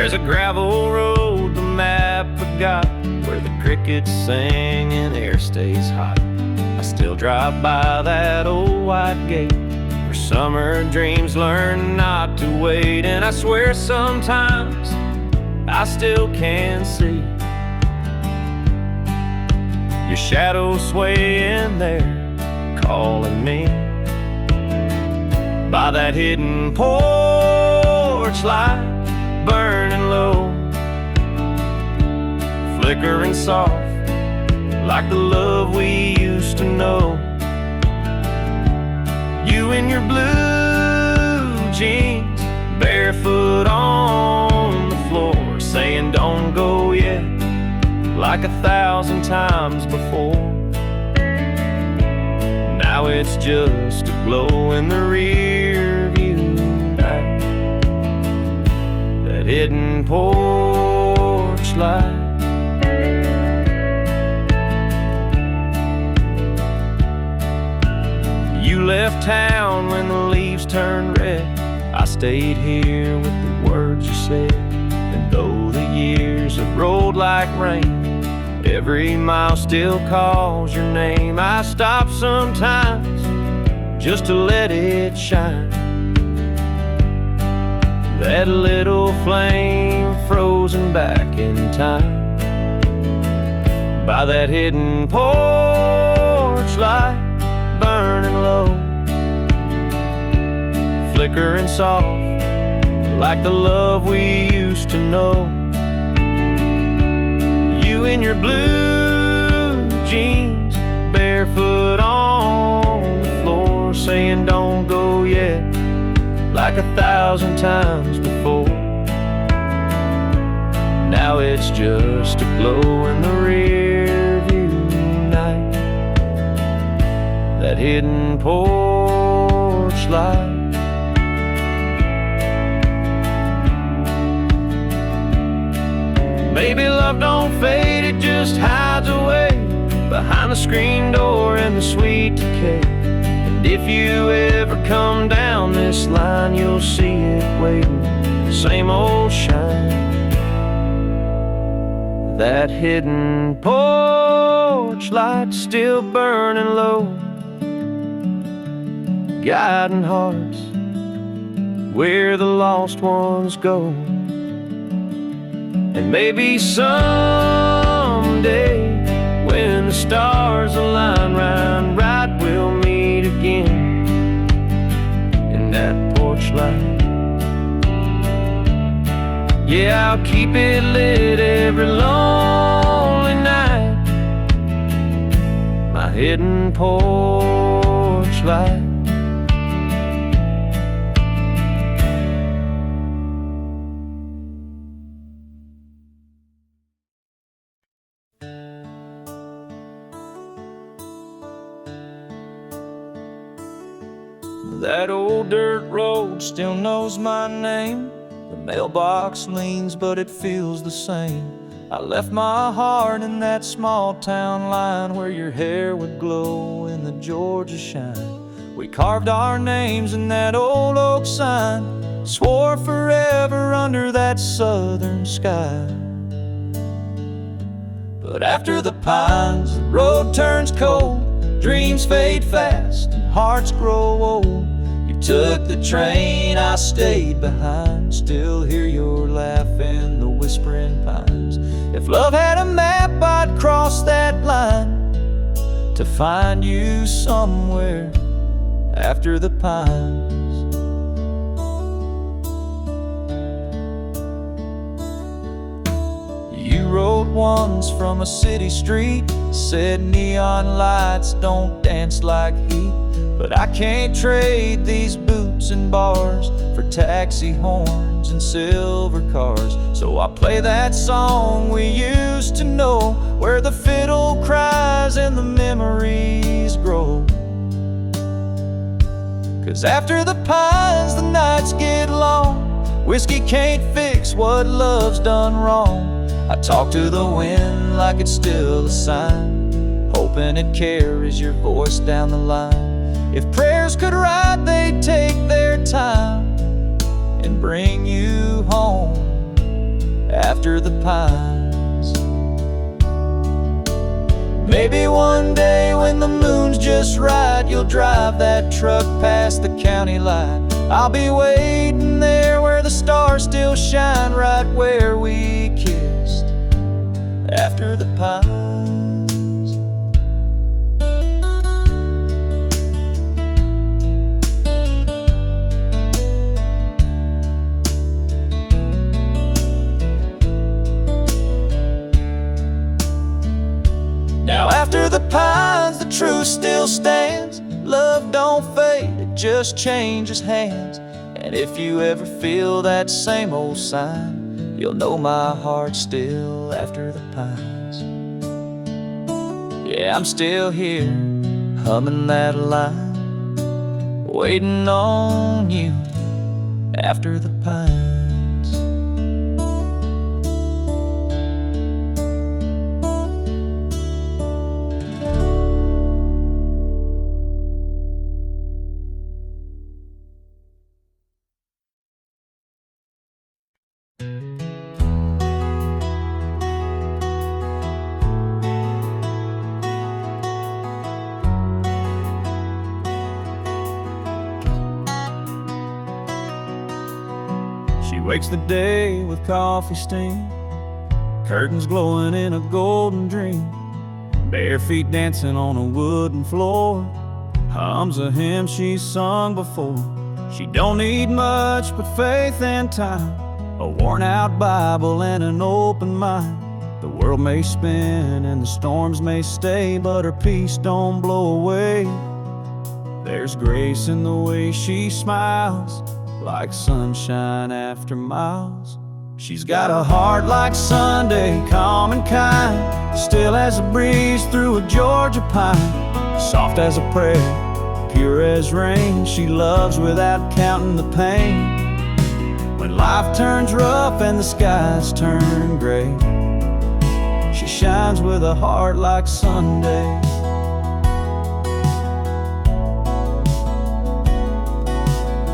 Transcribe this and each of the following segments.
There's a gravel road the map forgot, where the crickets sing and air stays hot. I still drive by that old white gate, where summer dreams learn not to wait. And I swear sometimes I still can see your shadow swaying there, calling me by that hidden porch light, burning low, flickering soft, like the love we used to know. You in your blue jeans, barefoot on the floor, saying don't go yet, like 1,000 times before. Now it's just a glow in the rear view light, that hidden porch light. You left town when the leaves turned red. I stayed here with the words you said. And though the years have rolled like rain, every mile still calls your name. I stop sometimes just to let it shine, that little flame frozen back in time, by that hidden porch light, burning low, flickering soft, like the love we used to know. You in your blue jeans, barefoot on the floor, saying don't go yet, like 1,000 times before. Now it's just a glow in the rear view night, that hidden porch light. Maybe love don't fade, it just hides away behind the screen door and the sweet decay. And if you ever come down this line, you'll see it waiting, same old shine, that hidden porch light still burning low, guiding hearts where the lost ones go. And maybe someday, when the stars align round right, we'll meet again in that porch light. Yeah, I'll keep it lit every lonely night, my hidden porch light. That old dirt road still knows my name. The mailbox leans, but it feels the same. I left my heart in that small town line, where your hair would glow in the Georgia shine. We carved our names in that old oak sign, swore forever under that southern sky. But after the pines, the road turns cold, dreams fade fast and hearts grow old. You took the train, I stayed behind, still hear your laugh in the whispering pines. If love had a map, I'd cross that line to find you somewhere after the pines. You wrote once from a city street, said neon lights don't dance like heat. But I can't trade these boots and bars for taxi horns and silver cars. So I play that song we used to know, where the fiddle cries and the memories grow. 'Cause after the pines the nights get long, whiskey can't fix what love's done wrong. I talk to the wind like it's still a sign, hoping it carries your voice down the line. If prayers could write, they'd take their time and bring you home after the pines. Maybe one day when the moon's just right, you'll drive that truck past the county line. I'll be waiting there where the stars still shine, right where we kissed after the pines. Now after the pines, the truth still stands. Love don't fade, it just changes hands. And if you ever feel that same old sign, you'll know my heart's still after the pines. Yeah, I'm still here, humming that line, waiting on you after the pines. Wakes the day with coffee steam, curtains glowing in a golden dream, bare feet dancing on a wooden floor, hums a hymn she's sung before. She don't need much but faith and time, a worn-out Bible and an open mind. The world may spin and the storms may stay, but her peace don't blow away. There's grace in the way she smiles, like sunshine after miles. She's got a heart like Sunday, calm and kind, still as a breeze through a Georgia pine, soft as a prayer, pure as rain. She loves without counting the pain. When life turns rough and the skies turn gray, she shines with a heart like Sunday.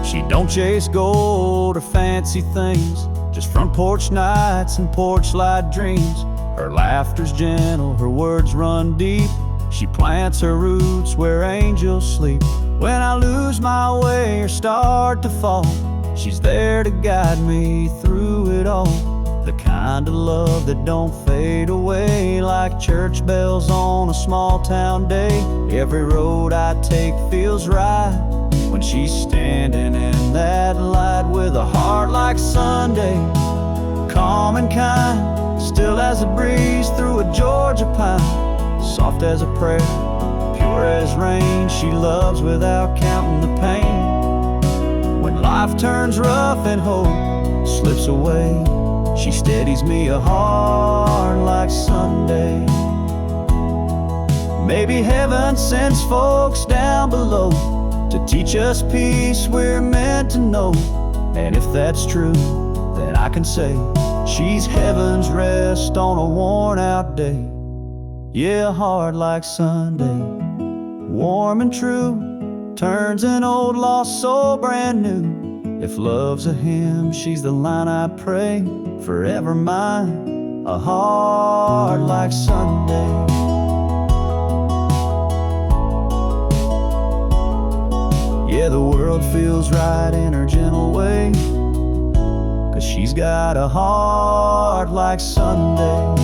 She don't chase gold or fancy things, just front porch nights and porchlight dreams. Her laughter's gentle, her words run deep. She plants her roots where angels sleep. When I lose my way or start to fall, she's there to guide me through it all. The kind of love that don't fade away, like church bells on a small town day. Every road I take feels right when she's standing in that light, with a heart like Sunday, calm and kind, still as a breeze through a Georgia pine, soft as a prayer, pure as rain. She loves without counting the pain. When life turns rough and hope slips away, she steadies me a heart like Sunday. Maybe heaven sends folks down below to teach us peace we're meant to know. And if that's true, then I can say she's heaven's rest on a worn-out day. Yeah, a heart like Sunday, warm and true, turns an old lost soul brand new. If love's a hymn, she's the line I pray, forever mine, a heart like Sunday. Yeah, the world feels right in her gentle way, 'cause she's got a heart like Sunday.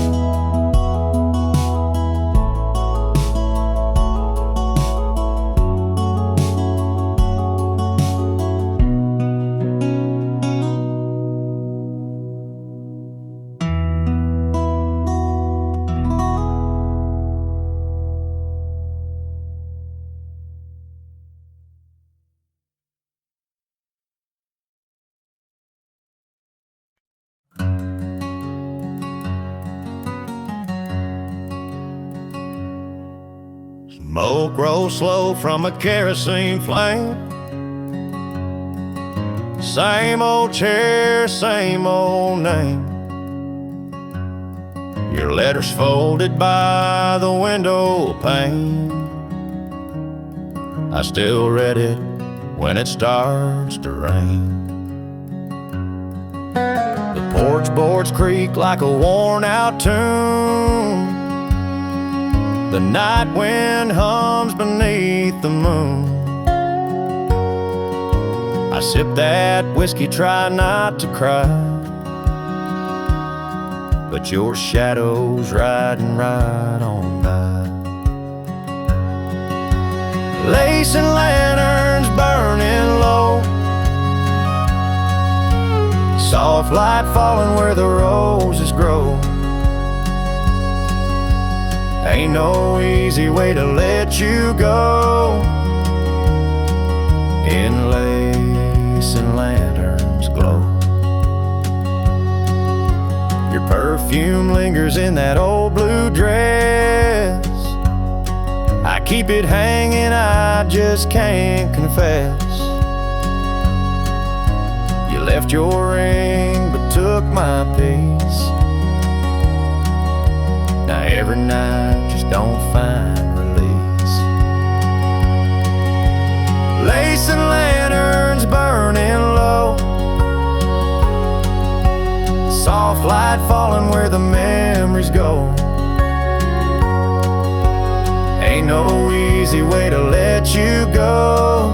Smoke rolls slow from a kerosene flame. Same old chair, same old name. Your letters folded by the window pane. I still read it when it starts to rain. The Porch boards creak like a worn-out tune. The night wind hums beneath the moon. I sip that whiskey, try not to cry, but your shadow's riding right on by. Lace and lanterns burning low, soft light falling where the roses grow. Ain't no easy way to let you go. In lace and lanterns glow. Your perfume lingers in that old blue dress. I keep it hanging, I just can't confess. You left your ring but took my peace. Now every night just don't find release. Lace and lanterns burning low, soft light falling where the memories go. Ain't no easy way to let you go.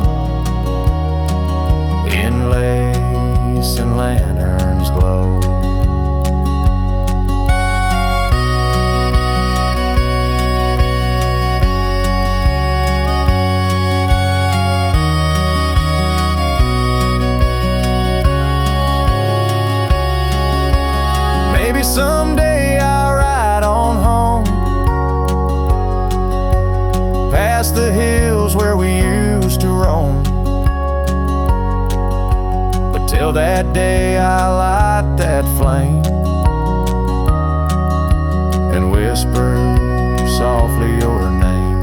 In lace and lanterns glow. Maybe someday I'll ride on home, past the hills where we used to roam. But till that day I'll light that flame and whisper softly your name.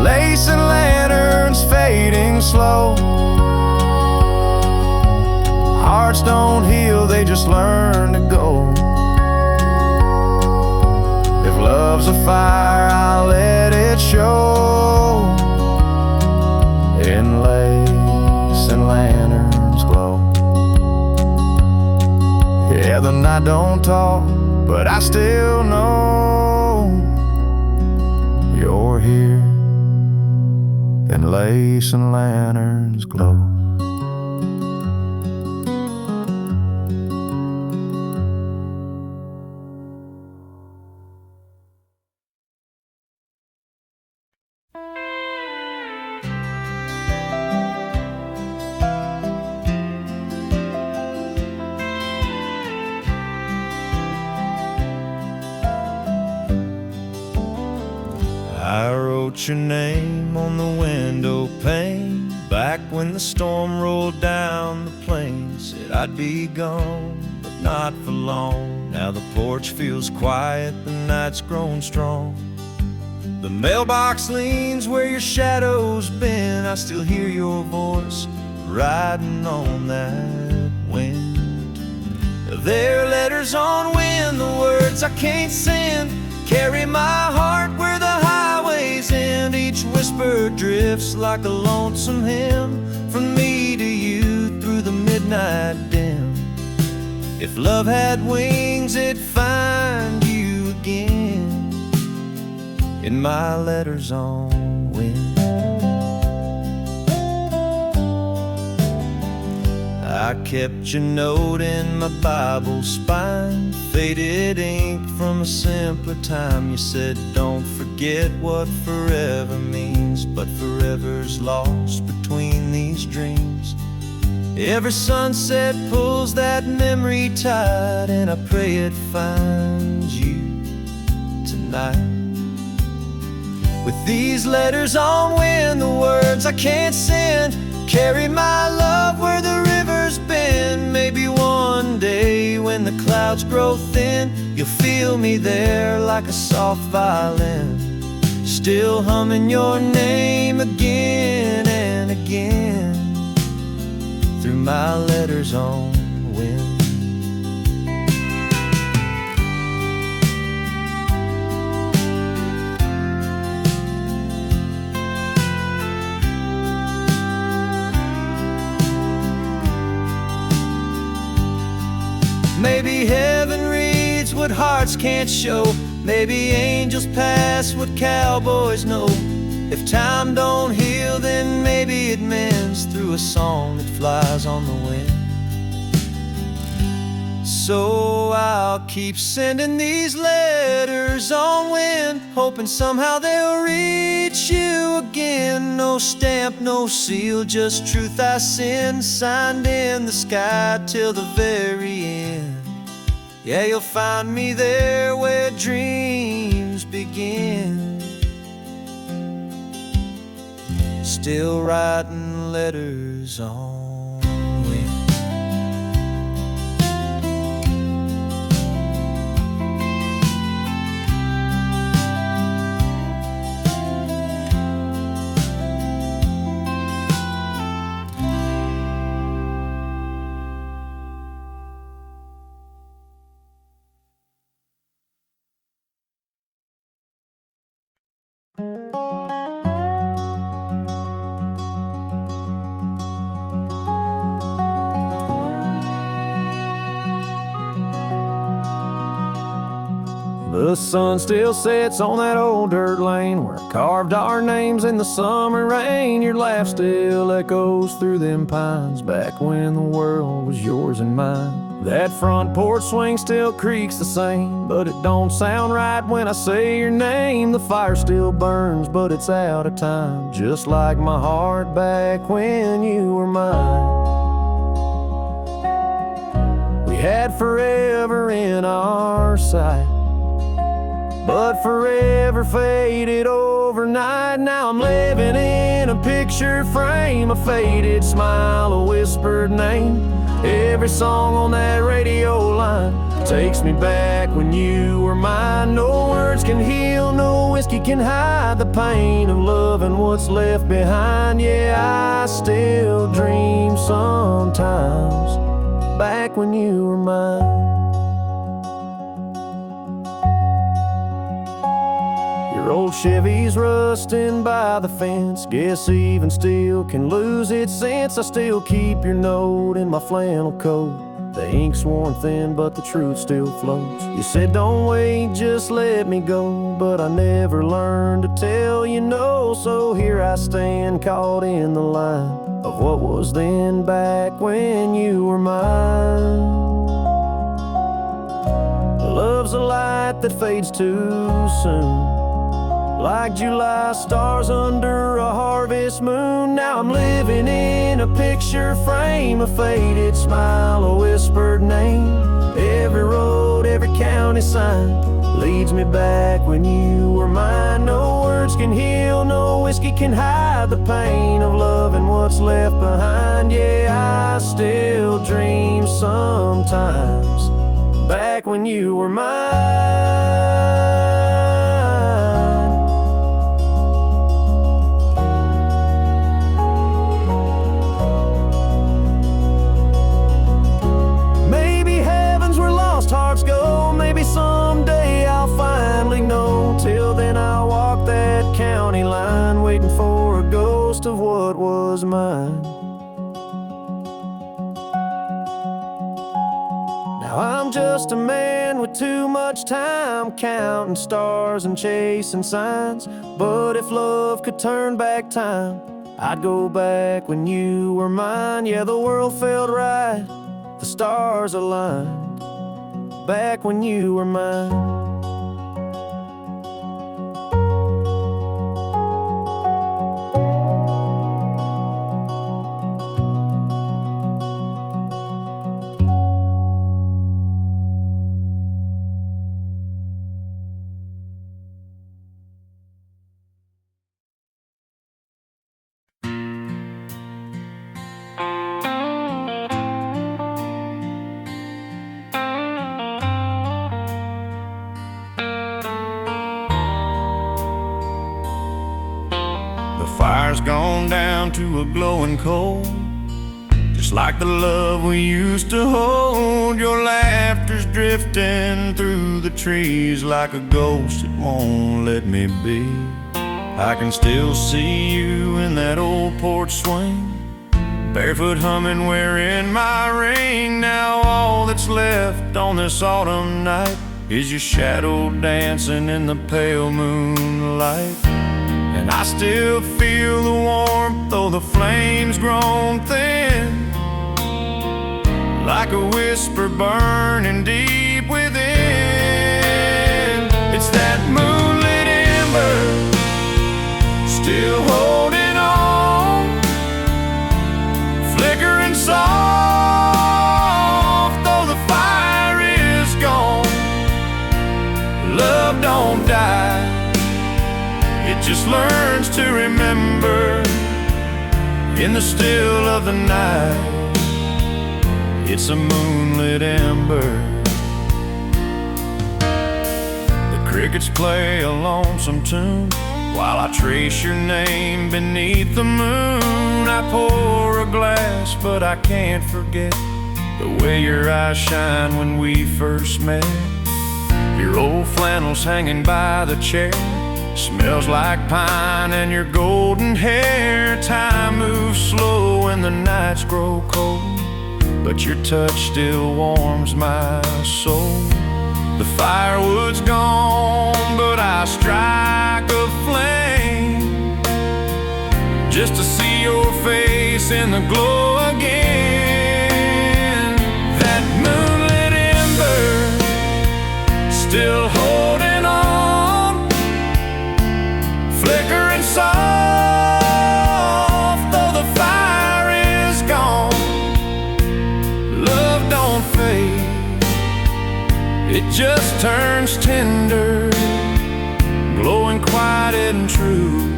Lace and lanterns fading slow. Hearts don't heal, they just learn to go. If love's a fire, I'll let it show. In lace and lanterns glow. Yeah, the night don't talk, but I still know you're here. In lace and lanterns glow. I wrote your name on the window pane back when the storm rolled down the plain. Said I'd be gone, but not for long. Now the porch feels quiet, the night's grown strong. The mailbox leans where your shadow's been. I still hear your voice riding on that wind. There are letters on wind, the words I can't send carry my heart where the highways end. Each whisper drifts like a lonesome hymn from me to you through the midnight dim. If love had wings, it'd find you again in my letters on wind. I kept your note in my Bible spine, faded ink from a simpler time. You said don't forget what forever means, but forever's lost between these dreams. Every sunset pulls that memory tight, and I pray it finds you tonight. With these letters on wind, the words I can't send carry my love where the river's been. Maybe one day when the clouds grow thin, you'll feel me there like a soft violin, still humming your name again and again through my letters on wind. hearts can't show. Maybe angels pass what cowboys know. If time don't heal, then maybe it mends through a song that flies on the wind. So I'll keep sending these letters on wind, hoping somehow they'll reach you again. No stamp, no seal, just truth I send, signed in the sky till the very end. Yeah, you'll find me there where dreams begin, still writing letters on wind. The sun still sets on that old dirt lane where I carved our names in the summer rain. Your laugh still echoes through them pines back when the world was yours and mine. That front porch swing still creaks the same, but it don't sound right when I say your name. The fire still burns, but it's out of time, just like my heart back when you were mine. We had forever in our sight, but forever faded overnight. Now I'm living in a picture frame, a faded smile, a whispered name. Every song on that radio line takes me back when you were mine. No words can heal, no whiskey can hide the pain of loving what's left behind. Yeah, I still dream sometimes back when you were mine. Your old Chevy's rusting by the fence, guess even steel can lose its sense. I still keep your note in my flannel coat. The ink's worn thin, but the truth still floats. You said don't wait, just let me go, but I never learned to tell you no. So here I stand, caught in the line of what was then back when you were mine. Love's a light that fades too soon, like July stars under a harvest moon. Now I'm living in a picture frame, a faded smile, a whispered name. Every road, every county sign leads me back when you were mine. No words can heal, no whiskey can hide the pain of loving what's left behind. Yeah, I still dream sometimes back when you were mine. Hearts go, maybe someday I'll finally know. Till then I'll walk that county line, waiting for a ghost of what was mine. Now I'm just a man with too much time, counting stars and chasing signs. But if love could turn back time, I'd go back when you were mine. Yeah, the world felt right, the stars aligned back when you were mine. Fire's gone down to a glowing coal, just like the love we used to hold. Your laughter's drifting through the trees like a ghost, it won't let me be. I can still see you in that old porch swing, barefoot humming, wearing my ring. Now all that's left on this autumn night is your shadow dancing in the pale moonlight. And I still feel the warmth, though the flames grown thin, like a whisper burning deep within. It's that moonlit ember, still holding on, flickering soft, though the fire is gone. Love don't die, it just learns to remember in the still of the night. It's a moonlit ember. The crickets play a lonesome tune while I trace your name beneath the moon. I pour a glass, but I can't forget the way your eyes shine when we first met. Your old flannel's hanging by the chair, smells like pine and your golden hair. Time moves slow when the nights grow cold, but your touch still warms my soul. The firewood's gone, but I strike a flame just to see your face in the glow again. That moonlit ember, still holding on, flickering soft, though the fire is gone. Love don't fade, it just turns tender, glowing quiet and true,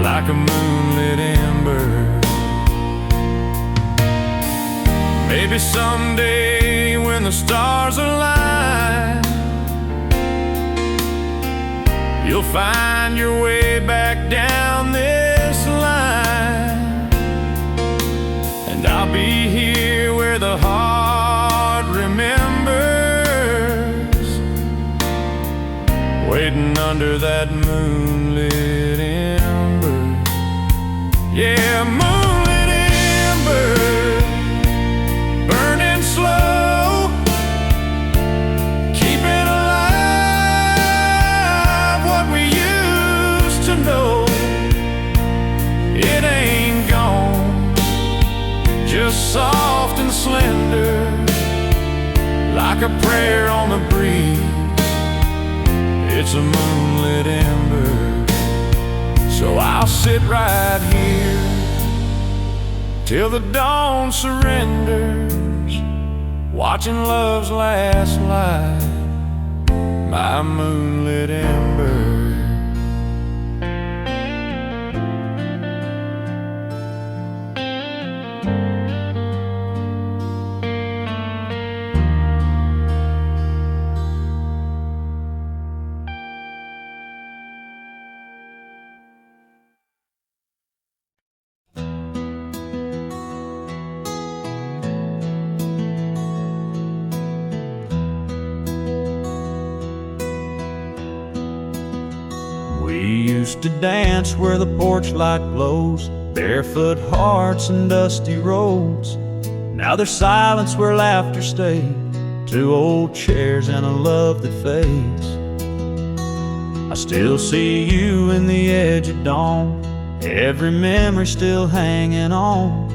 like a moonlit ember. Maybe someday when the stars align, you'll find your way back down this line, and I'll be here where the heart remembers, waiting under that moonlit ember. Yeah, moonlit ember, burning slow, keeping alive what we used to know. It ain't gone, just soft and slender, like a prayer on the breeze. It's a moonlit ember, so I'll sit right here till the dawn surrenders, watching love's last light, my moonlit ember. We used to dance where the porch light glows, barefoot hearts and dusty roads. Now there's silence where laughter stays, 2 old chairs and a love that fades. I still see you in the edge of dawn, every memory still hanging on.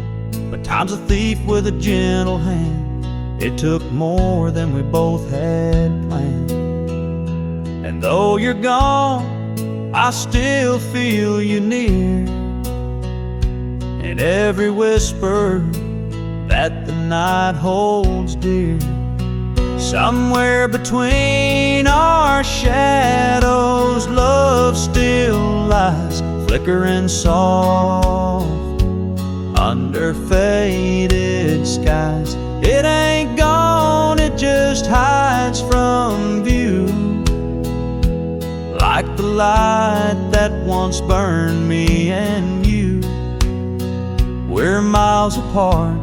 But time's a thief with a gentle hand, it took more than we both had planned. And though you're gone, I still feel you near, and every whisper that the night holds dear. Somewhere between our shadows, love still lies, flickering soft under faded skies. It ain't gone, it just hides from view, like the light that once burned me and you. We're miles apart,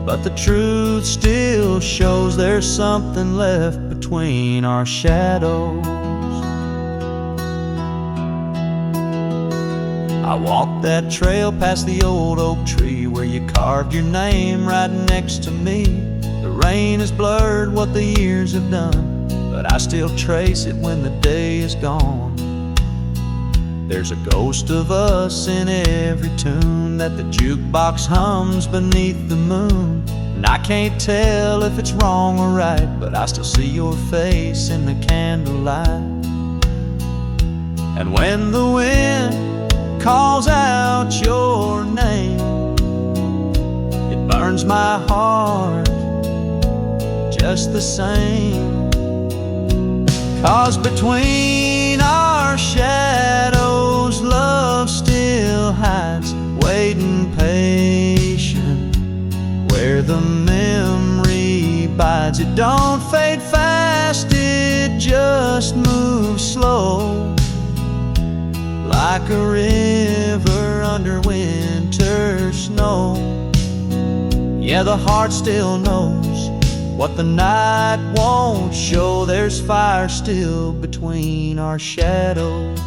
but the truth still shows there's something left between our shadows. I walked that trail past the old oak tree where you carved your name right next to me. The rain has blurred what the years have done, but I still trace it when the day is gone. There's a ghost of us in every tune that the jukebox hums beneath the moon. And I can't tell if it's wrong or right, but I still see your face in the candlelight. And when the wind calls out your name, it burns my heart just the same. 'Cause between our shadows, love still hides, waiting patient where the memory bides. It don't fade fast, it just moves slow, like a river under winter snow. Yeah, the heart still knows what the night won't show. There's fire still between our shadows.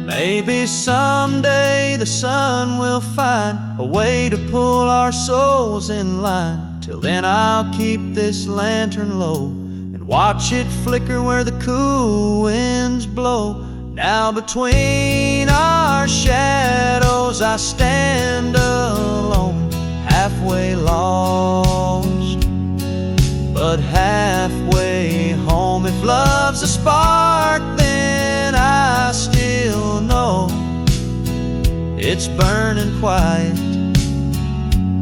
Maybe someday the sun will find a way to pull our souls in line. Till then I'll keep this lantern low and watch it flicker where the cool winds blow. Now between our shadows I stand alone, halfway lost, but halfway home. If love's a spark, then I still know it's burning quiet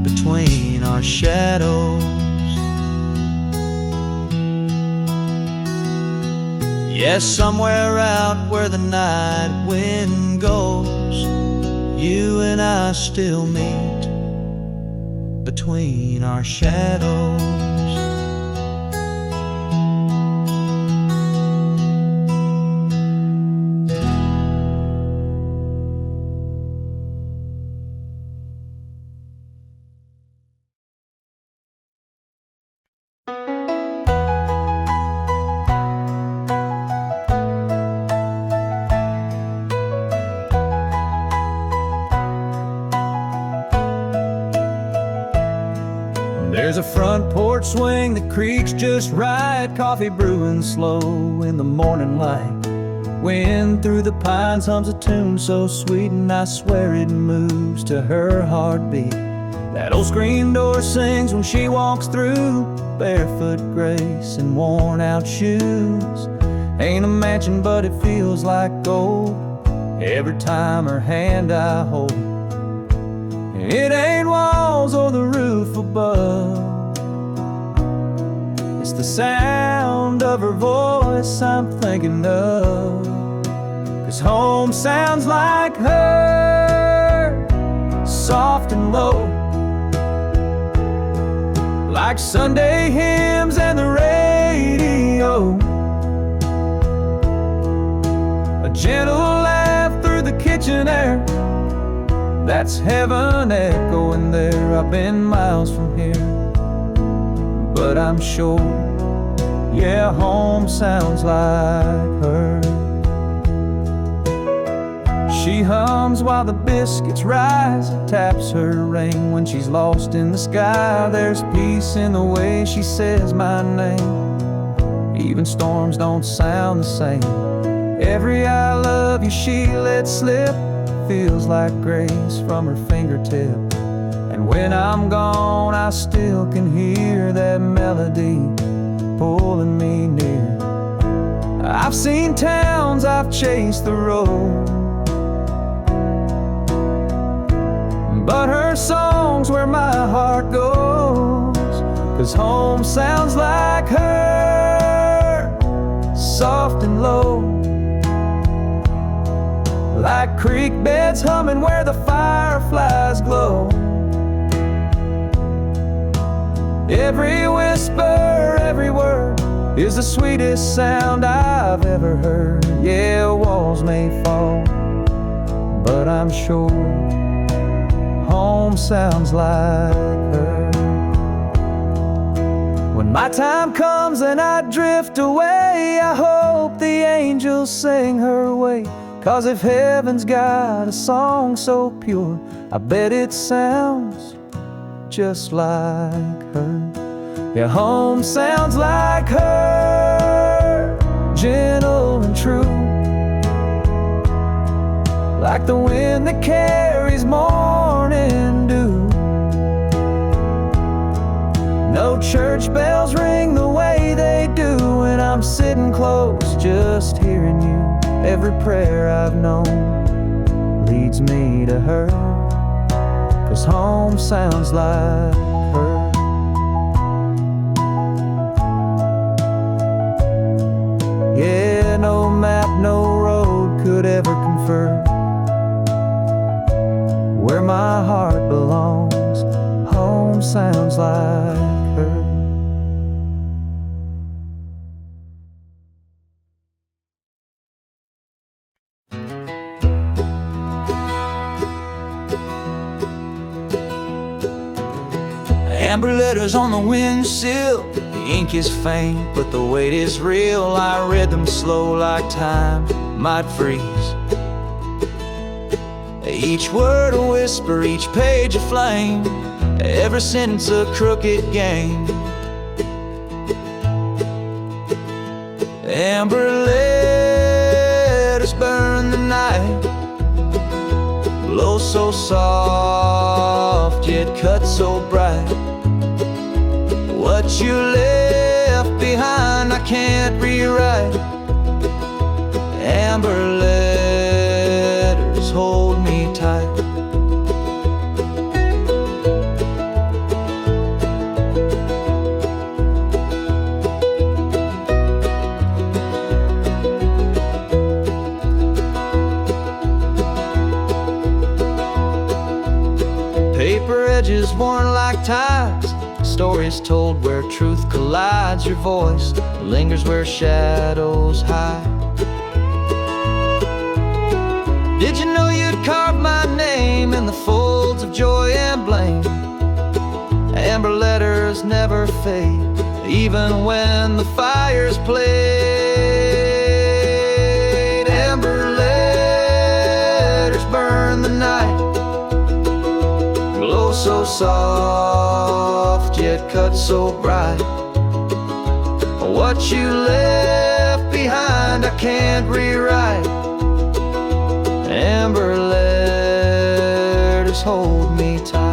between our shadows. Yes, somewhere out where the night wind goes, you and I still meet between our shadows. There's a front porch swing that creaks just right, coffee brewing slow in the morning light. Wind through the pines hums a tune so sweet, and I swear it moves to her heartbeat. That old screen door sings when she walks through, barefoot grace and worn out shoes. Ain't a mansion but it feels like gold every time her hand I hold. It ain't walls or the roof above, it's the sound of her voice I'm thinking of. 'Cause home sounds like her, soft and low, like Sunday hymns and the radio. A gentle laugh through the kitchen air, that's heaven echoing there. I've been miles from here, but I'm sure, yeah, home sounds like her. She hums while the biscuits rise, taps her ring when she's lost in the sky. There's peace in the way she says my name, even storms don't sound the same. Every I love you she lets slip, feels like grace from her fingertip. And when I'm gone I still can hear that melody pulling me near. I've seen towns, I've chased the road, but her song's where my heart goes. 'Cause home sounds like her, soft and low, like creek beds humming where the fireflies glow. Every whisper, every word is the sweetest sound I've ever heard. Yeah, walls may fall, but I'm sure home sounds like her. When my time comes and I drift away, I hope the angels sing her way 'Cause if heaven's got a song so pure, I bet it sounds just like her. Yeah, home sounds like her, gentle and true, like the wind that carries morning dew. No church bells ring the way they do when I'm sitting close, just hearing you. Every prayer I've known leads me to her, 'cause home sounds like her. Yeah, no map, no road could ever confirm where my heart belongs. Home sounds like her. Amber letters on the windshield, the ink is faint, but the weight is real. I read them slow like time might freeze. Each word a whisper, each page a flame, every sentence a crooked game. Amber letters burn the night, blow so soft yet cut so bright. What you left behind I can't rewrite. Amber letters hold me tight. Paper edges worn like ties, stories told where truth collides. Your voice lingers where shadows hide. Did you know you'd carve my name in the folds of joy and blame? Amber letters never fade, even when the fires played. Amber letters burn the night, glow so soft yet cut so bright. What you left behind I can't rewrite. Amber letters hold me tight.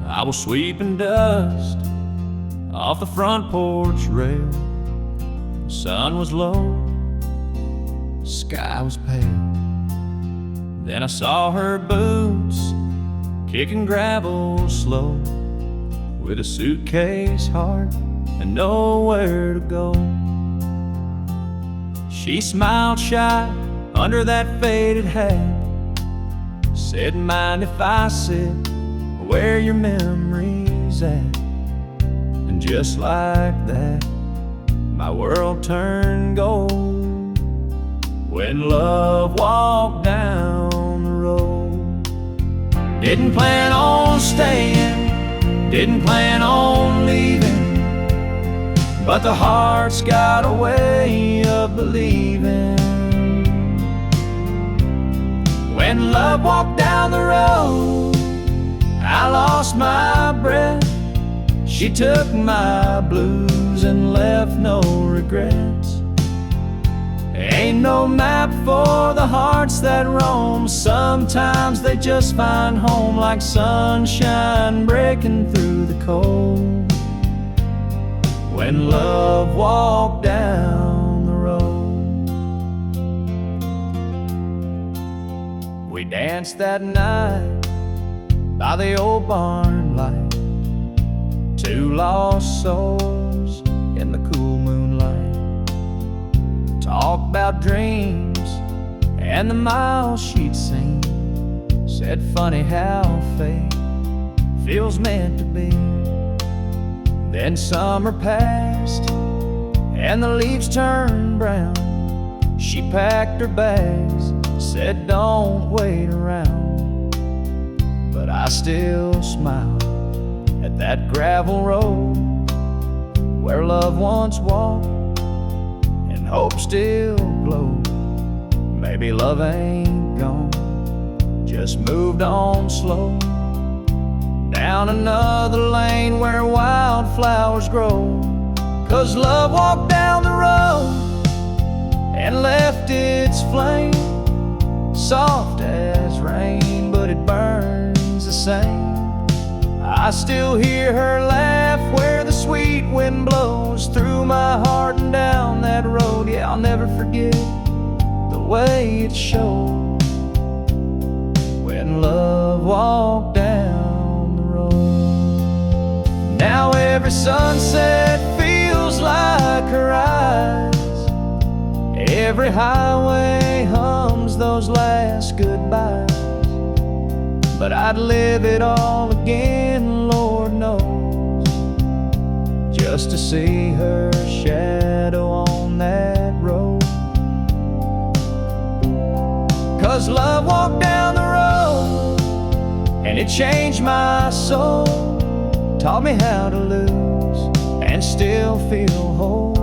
I was sweeping dust off the front porch rail. The sun was low, the sky was pale. Then I saw her boots kicking gravel slow, with a suitcase heart and nowhere to go. She smiled shy under that faded hat, said, "Mind if I sit where your memory's at?" And just like that, my world turned gold when love walked down the road. Didn't plan on staying, didn't plan on leaving, but the heart's got a way of believing. When love walked down the road, I lost my breath. She took my blues and left no regrets. Ain't ain't no map for the hearts that roam. Sometimes they just find home like sunshine breaking through the cold. When love walked down the road, we danced that night by the old barn light, two lost souls in the cool moonlight. Talked about dreams and the miles she'd seen. Said funny how fate feels meant to be. Then summer passed and the leaves turned brown. She packed her bags, said don't wait around. But I still smile at that gravel road where love once walked and hope still glowed. Maybe love ain't gone, just moved on slow, down another lane where wildflowers grow. 'Cause love walked down the road and left its flame, soft as rain, but it burns the same. I still hear her laugh where the sweet wind blows through my heart and down that road. Yeah, I'll never forget the way it showed when love walked down the road. Now every sunset feels like her eyes, every highway hums those last goodbyes. But I'd live it all again, Lord knows, just to see her shadow on that road. 'Cause love walked down the road and it changed my soul, taught me how to lose and still feel whole.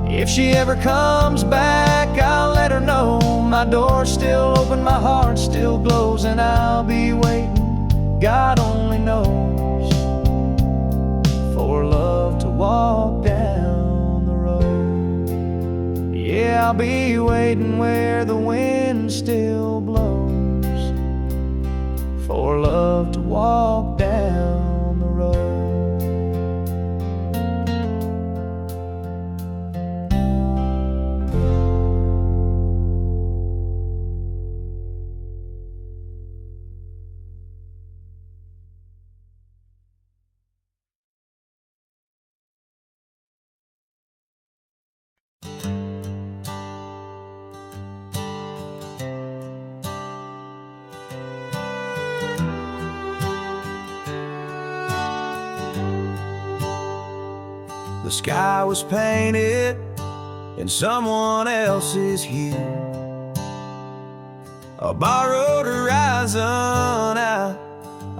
If she ever comes back, I'll let her know my door's still open, my heart still glows, and I'll be waiting, God only knows, for love to walk down the road. Yeah, I'll be waiting where the wind still blows, for love to walk down the road. The sky was painted in someone else's hue, a borrowed horizon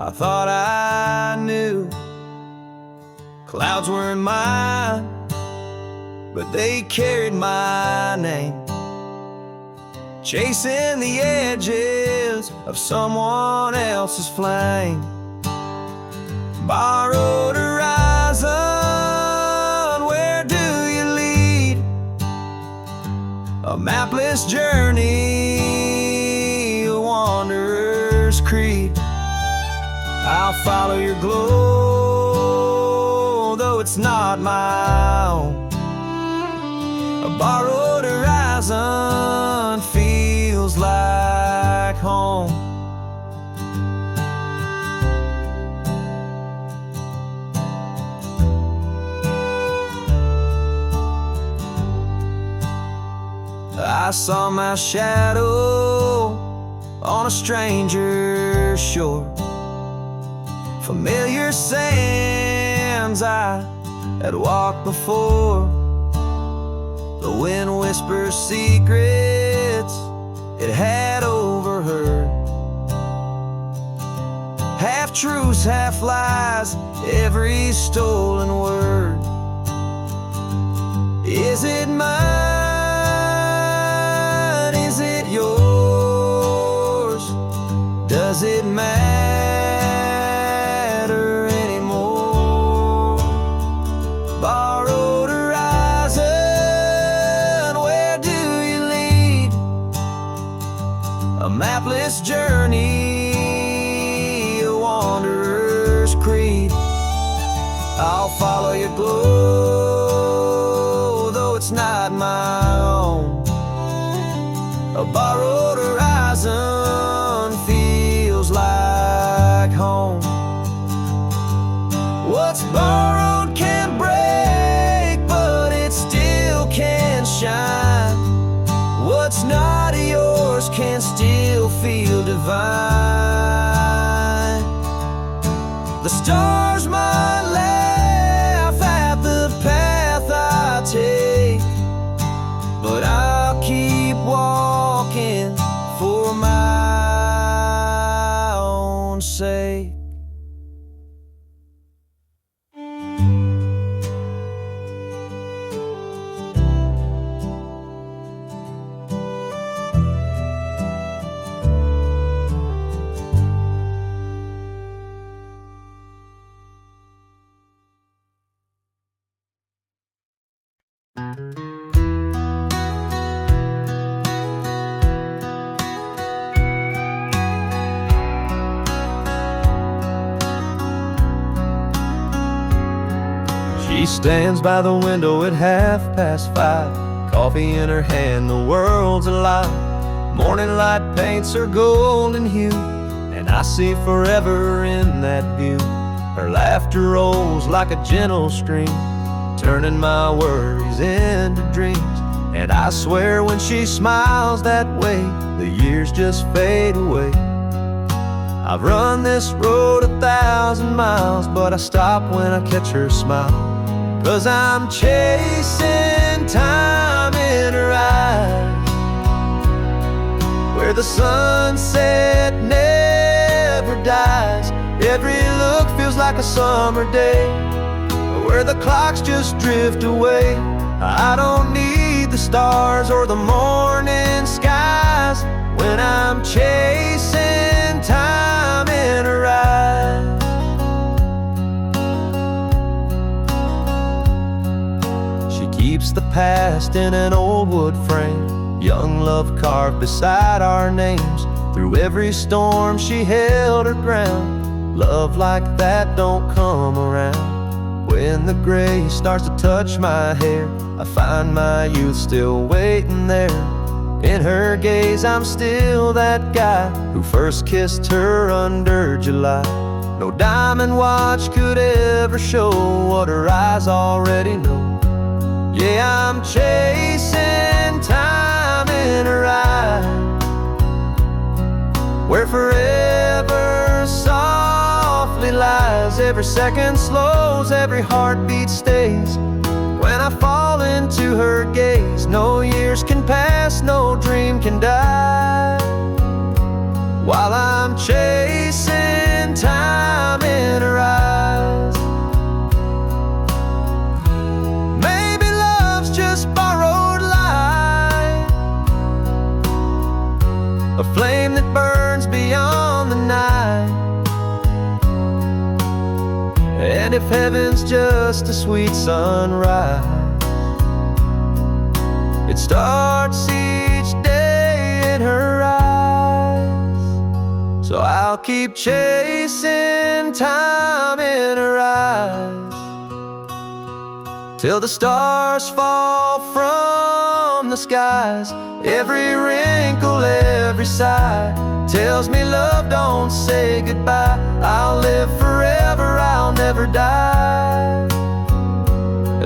I thought I knew. Clouds weren't mine, but they carried my name, chasing the edges of someone else's flame. Borrowed horizon, where do you lead? A mapless journey, a wanderer's creed. I'll follow your glow, though it's not my own. A borrowed horizon feels like home. I saw my shadow on a stranger's shore, familiar sands I had walked before. The wind whispers secrets it had overheard, half truths, half lies, every stolen word. Is it mine? Is it yours? Does it matter anymore? Borrowed horizon, where do pathless journey, a wanderer's creed. I'll follow your glow, though it's not my own. A borrowed horizon feels like home. What's borrowed can break, but it still can shine. What's not yours can still feel divine. The stars might laugh at the path I take, but I'll keep walking for my own sake. She stands by the window at 5:30, coffee in her hand, the world's alive. Morning light paints her golden hue, and I see forever in that view. Her laughter rolls like a gentle stream, turning my worries into dreams. And I swear when she smiles that way, the years just fade away. I've run this road 1,000 miles, but I stop when I catch her smile. 'Cause I'm chasing time in her eyes, where the sunset never dies. Every look feels like a summer day, where the clocks just drift away. I don't need the stars or the morning skies when I'm chasing time in her eyes. She keeps the past in an old wood frame, young love carved beside our names. Through every storm she held her ground. Love like that don't come around. When the gray starts to touch my hair, I find my youth still waiting there. In her gaze I'm still that guy who first kissed her under July. No diamond watch could ever show what her eyes already know. Yeah, I'm chasing time in her eyes, where forever softly lies. Every second slows, every heartbeat stays. When I fall into her gaze, no years can pass, no dream can die, while I'm chasing time in her eyes. Maybe love's just borrowed light, a flame that burns beyond the night. And if heaven's just a sweet sunrise, it starts each day in her eyes. So I'll keep chasing time in her eyes, till the stars fall from the skies. Every wrinkle, every sigh tells me love don't say goodbye. I'll live forever, I'll never die,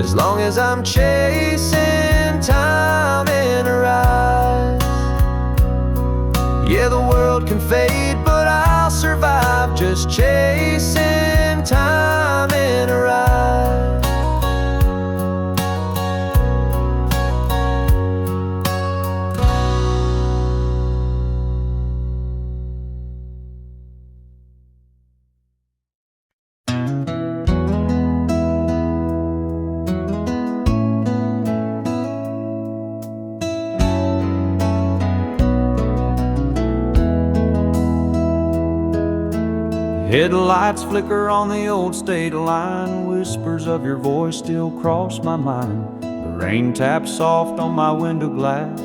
as long as I'm chasing time in her eyes. Yeah, the world can fade, but I'll survive just chasing time in her eyes. Headlights flicker on the old state line, whispers of your voice still cross my mind. The rain taps soft on my window glass,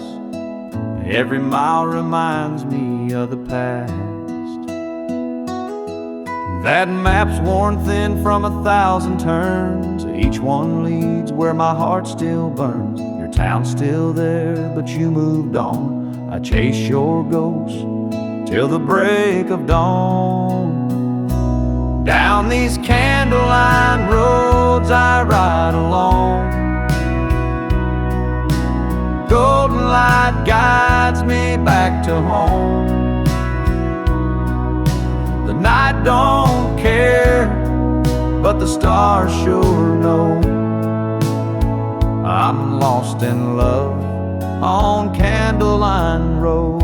every mile reminds me of the past. That map's worn thin from 1,000 turns. Each one leads where my heart still burns. Your town's still there, but you moved on. I chase your ghost till the break of dawn. Down these candleline roads I ride alone. Golden light guides me back to home. The night don't care, but the stars sure know. I'm lost in love on Candleline Road.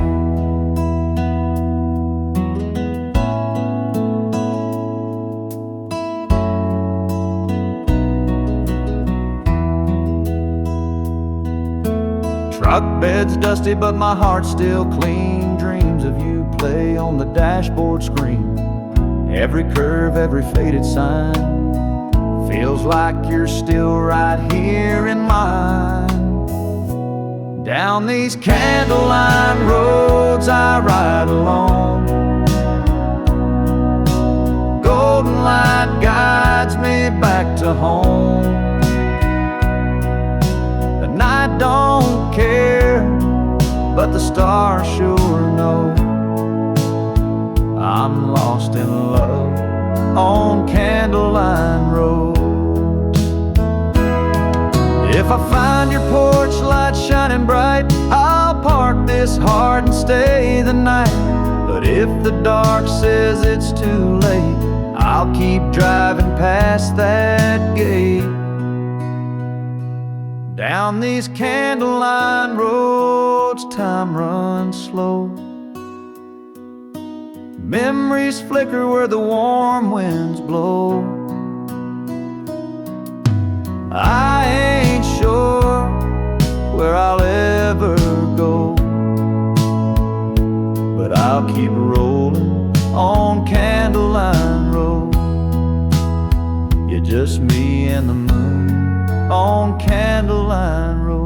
Truck bed's dusty, but my heart's still clean. Dreams of you play on the dashboard screen. Every curve, every faded sign feels like you're still right here in mine. Down these candleline roads I ride alone. Golden light guides me back to home. The night don't care, but the stars sure know. I'm lost in love on Candleline Road. If I find your porch light shining bright, I'll park this heart and stay the night. But if the dark says it's too late, I'll keep driving past that gate. Down these candleline roads, time runs slow. Memories flicker where the warm winds blow. I ain't sure where I'll ever go, but I'll keep rolling on Candleline Road. You're just me and the moon on Candleline Road.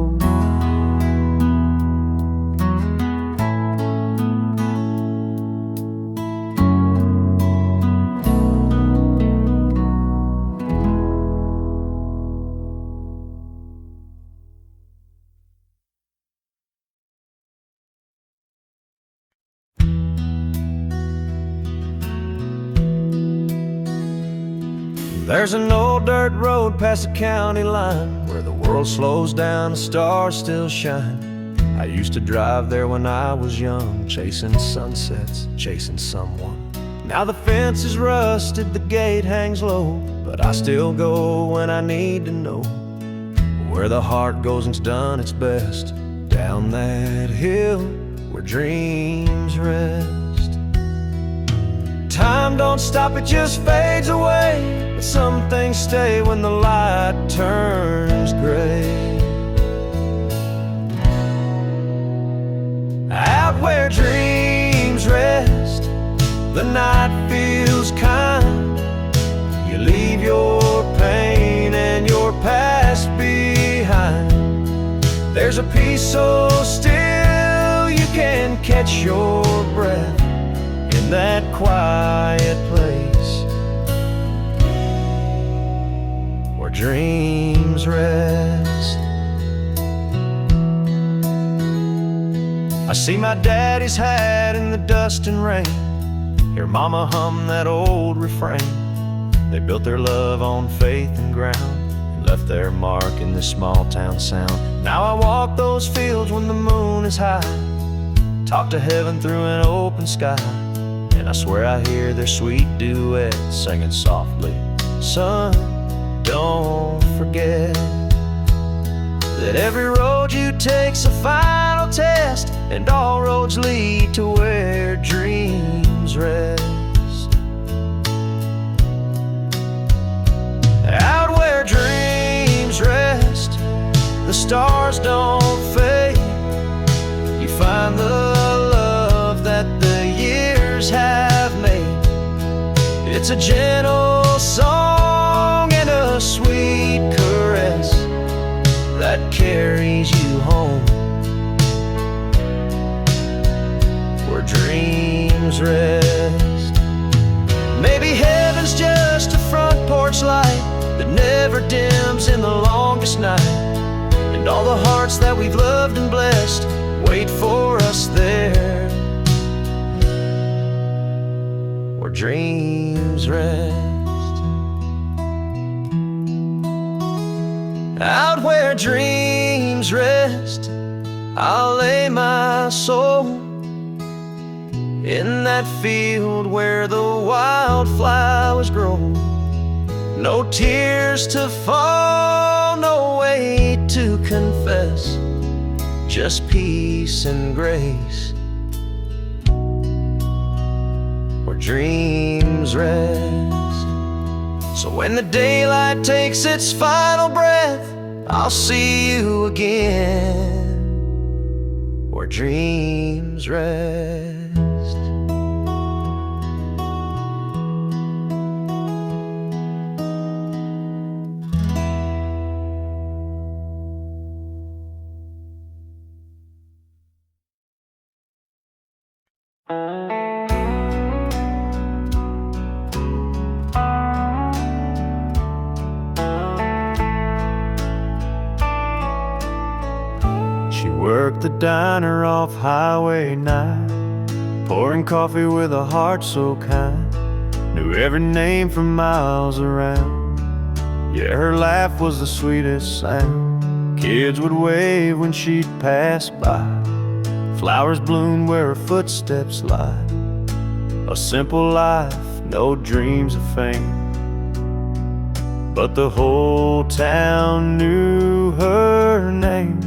There's an old dirt road past the county line where the world slows down, the stars still shine. I used to drive there when I was young, chasing sunsets, chasing someone. Now the fence is rusted, the gate hangs low, but I still go when I need to know where the heart goes and's done its best. Down that hill where dreams rest. Time don't stop, it just fades away. But some things stay when the light turns gray. Out where dreams rest, the night feels kind. You leave your pain and your past behind. There's a peace so still you can catch your breath in that quiet place where dreams rest. I see my daddy's hat in the dust and rain, hear mama hum that old refrain. They built their love on faith and ground and left their mark in this small town sound. Now I walk those fields when the moon is high, talk to heaven through an open sky, and I swear I hear their sweet duet singing softly. Son, don't forget that every road you take's a final test, and all roads lead to where dreams rest. Out where dreams rest, the stars don't fade. You find the love that the years have made. It's a gentle song and a sweet caress that carries you home where dreams this night, and all the hearts that we've loved and blessed wait for us there, where dreams rest. Out where dreams rest, I'll lay my soul, in that field where the wildflowers grow. No tears to fall, no weight to confess, just peace and grace, where dreams rest. So when the daylight takes its final breath, I'll see you again, where dreams rest. She worked the diner off Highway 9, pouring coffee with a heart so kind, knew every name from miles around. Yeah, her laugh was the sweetest sound. Kids would wave when she'd pass by. Flowers bloomed where her footsteps lie. A simple life, no dreams of fame, but the whole town knew her name.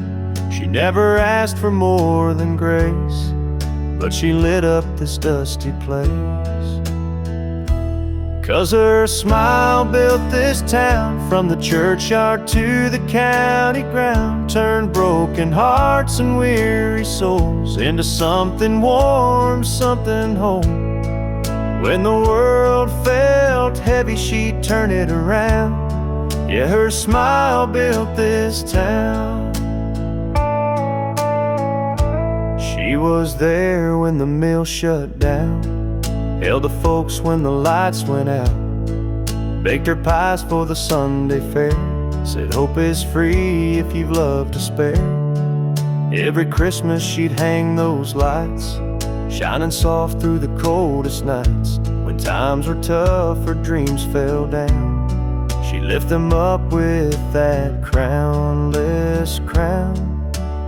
She never asked for more than grace, but she lit up this dusty place. 'Cause her smile built this town, from the churchyard to the county ground, turned broken hearts and weary souls into something warm, something whole. When the world felt heavy, she'd turn it around. Yeah, her smile built this town. She was there when the mill shut down, held the folks when the lights went out, baked her pies for the Sunday fair, said hope is free if you've love to spare. Every Christmas she'd hang those lights, shining soft through the coldest nights. When times were tough, her dreams fell down, she'd lift them up with that crownless crown.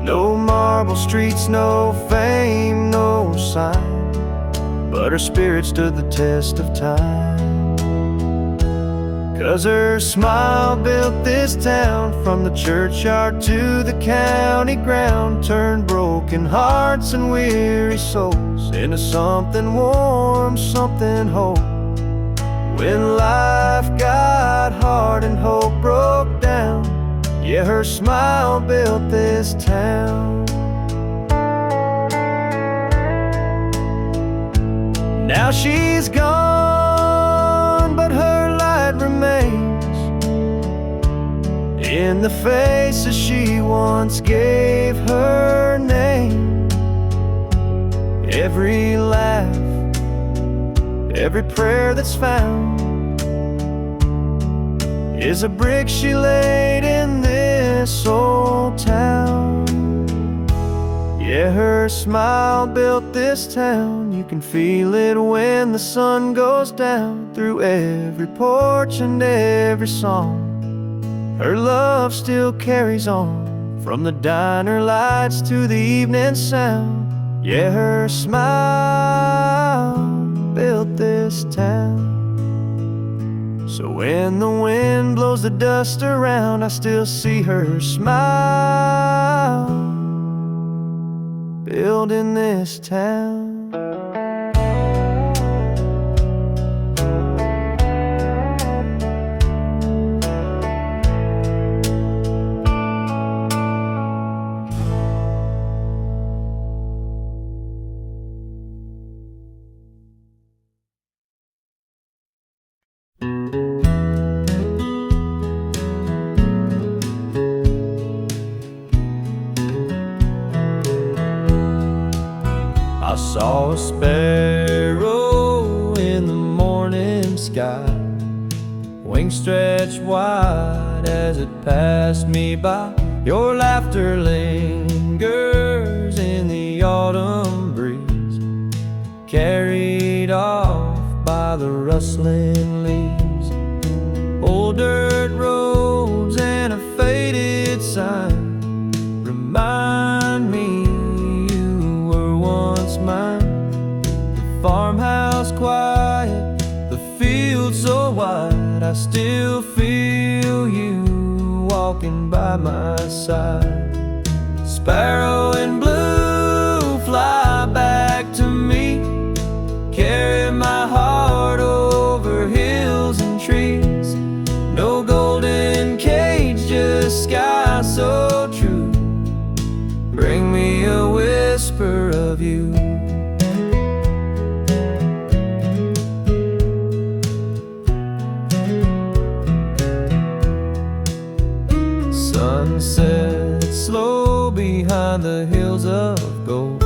No marble streets, no fame, no sign, but her spirit stood the test of time. 'Cause her smile built this town, from the churchyard to the county ground, turned broken hearts and weary souls into something warm, something whole. When life got hard and hope broke down, yeah, her smile built this town. Now she's gone, but her light remains in the faces she once gave her name. Every laugh, every prayer that's found is a brick she laid in this old town. Yeah, her smile built this town. You can feel it when the sun goes down, through every porch and every song. Her love still carries on, from the diner lights to the evening sound. Yeah, her smile built this town. So when the wind blows the dust around, I still see her smile, building this town. I saw a sparrow in the morning sky wings stretched wide as it passed me by. Your laughter lingers in the autumn breeze, carried off by the rustling leaves. Old dirt roads and a faded sign remind me you were once mine. The farmhouse quiet, the field so wide, I still feel you walking by my side. Sparrow in blue, fly back to me, carry my heart over hills and trees. No golden cage, just sky so true. Bring me a whisper of you. Sunset slow behind the hills of gold,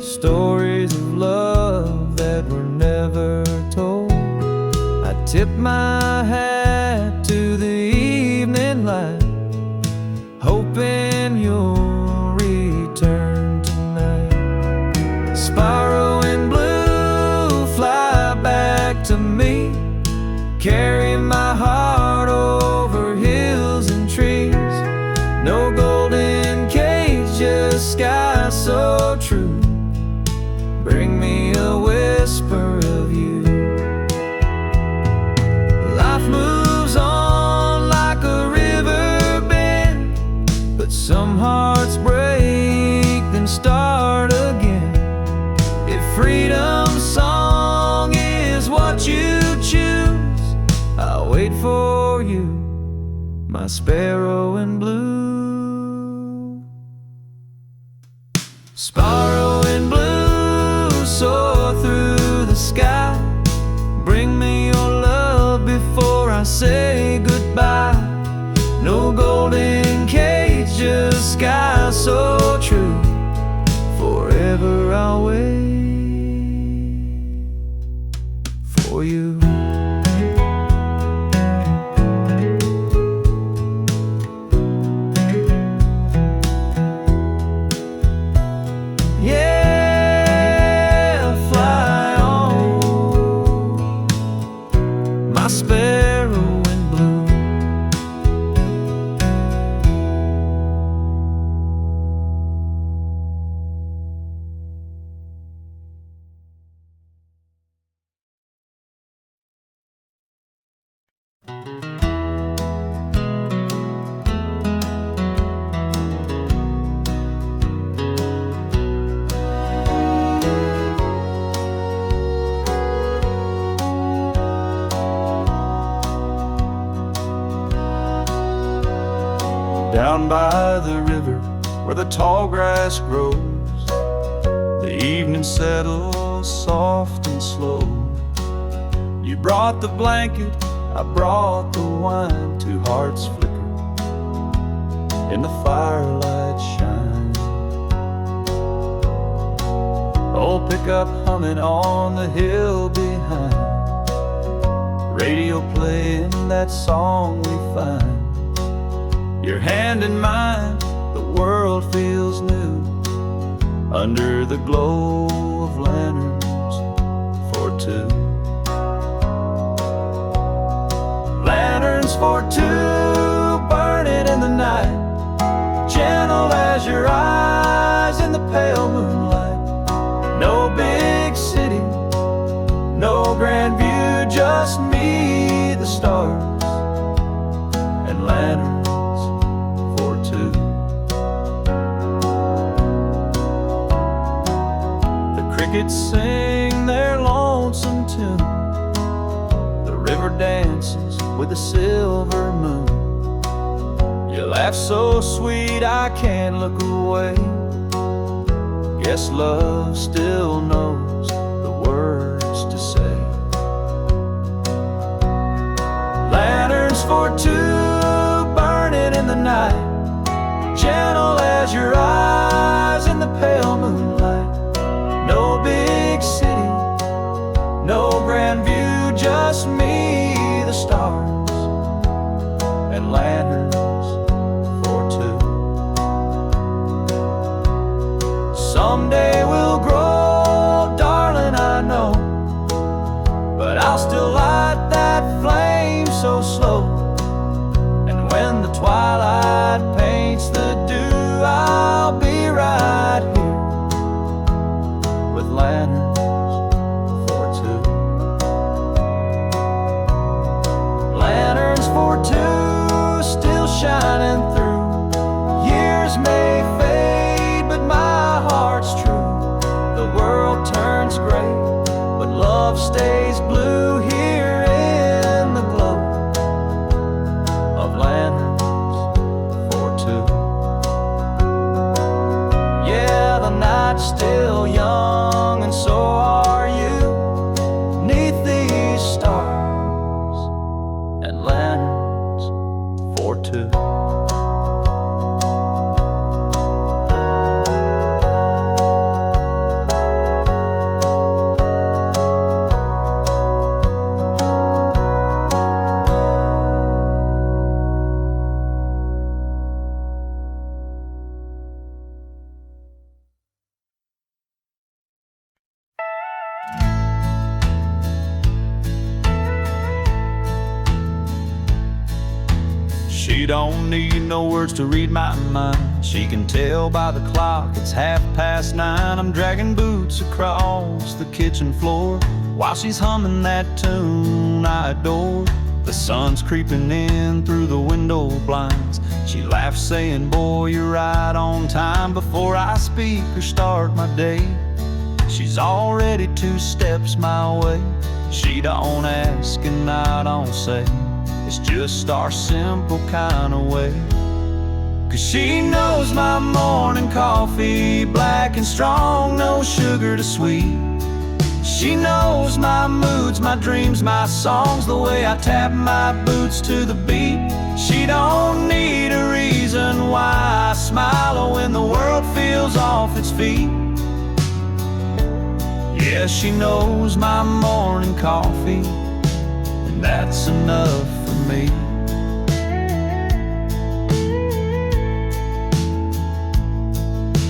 stories of love that were never told. I tip my hat to the evening light, hoping you'll return tonight. Sparrow in blue, fly back to me, carry my heart over hills and trees. No golden cage, just sky so true. Bring me a whisper of you. Life moves on like a river bend, but some hearts break then start again. If freedom's song is what you choose, I'll wait for you, my sparrow in blue. Sparrow in blue, soar through the sky. Bring me your love before I say goodbye. No golden cage, just sky so true. Forever I'll wait for you. Sparrow in blue. Down by the river where the tall grass grows, the evening settles soft and slow. You brought the blanket, I brought the wine. Two hearts flicker in the firelight shine. Old pickup humming on the hill behind, radio playing that song we find. Your hand in mine, the world feels new under the glow of lanterns for two. Lanterns for two, burning in the night, gentle as your eyes in the pale moonlight. No big city, no grand view, just me, the stars, and lanterns. Crickets sing their lonesome tune, the river dances with the silver moon. You laugh so sweet I can't look away. Guess love still knows the words to say. Lanterns for two, burning in the night, gentle as your eyes in the pale moonlight. No big city, no grand view, just me, the stars, someday will grow, darling, I know. But I'll still light that flame so slow. And when the twilight paints the dew, I'll be right here with lanterns for two. Lanterns for two, still shining through. Years may fade, but my heart's true. The world turns gray, but love stays blue here in the glow of lanterns for two. Yeah, the night's still young, and so are you, 'neath these stars and lanterns for two. She don't need no words to read my mind. She can tell by the clock it's 9:30. I'm dragging boots across the kitchen floor while she's humming that tune I adore. The sun's creeping in through the window blinds. She laughs saying, boy, you're right on time. Before I speak or start my day, she's already 2 steps my way. She don't ask and I don't say, it's just our simple kind of way. 'Cause she knows my morning coffee, black and strong, no sugar to sweet. She knows my moods, my dreams, my songs, the way I tap my boots to the beat. She don't need a reason why I smile when the world feels off its feet. Yeah, she knows my morning coffee, and that's enough for me.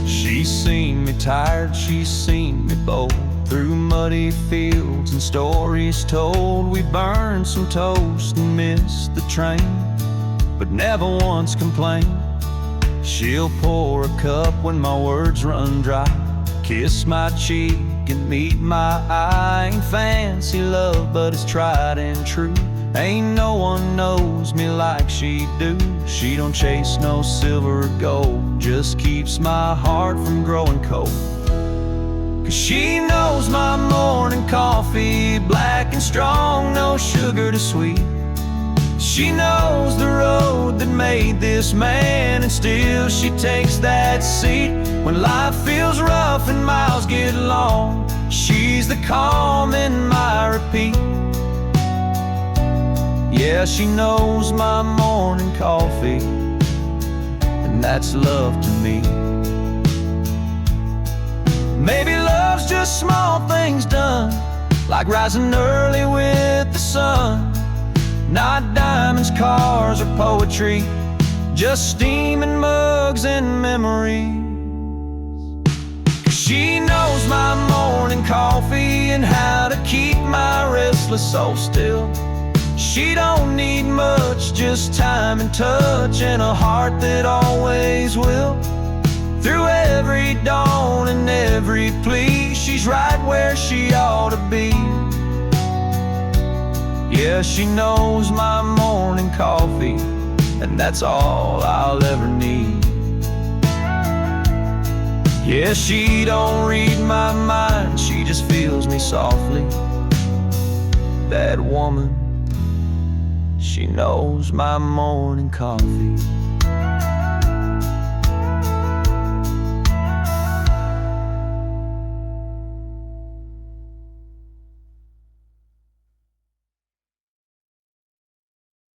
She's seen me tired, she's seen me bold, through muddy fields and stories told. We burned some toast and missed the train, but never once complained. She'll pour a cup when my words run dry, kiss my cheek and meet my eye. Ain't fancy love, but it's tried and true. Ain't no one knows me like she do. She don't chase no silver or gold, just keeps my heart from growing cold. 'Cause she knows my morning coffee, black and strong, no sugar to sweet. She knows the road that made this man, and still she takes that seat. When life feels rough and miles get long, she's the calm in my repeat. Yeah, she knows my morning coffee, and that's love to me. Maybe love's just small things done, like rising early with the sun. Not diamonds, cars, or poetry, just steaming mugs and memories. 'Cause she knows my morning coffee and how to keep my restless soul still. She don't need much, just time and touch, and a heart that always will. Through every dawn and every plea, she's right where she ought to be. Yeah, she knows my morning coffee, and that's all I'll ever need. Yeah, she don't read my mind, she just feels me softly. That woman, she knows my morning coffee.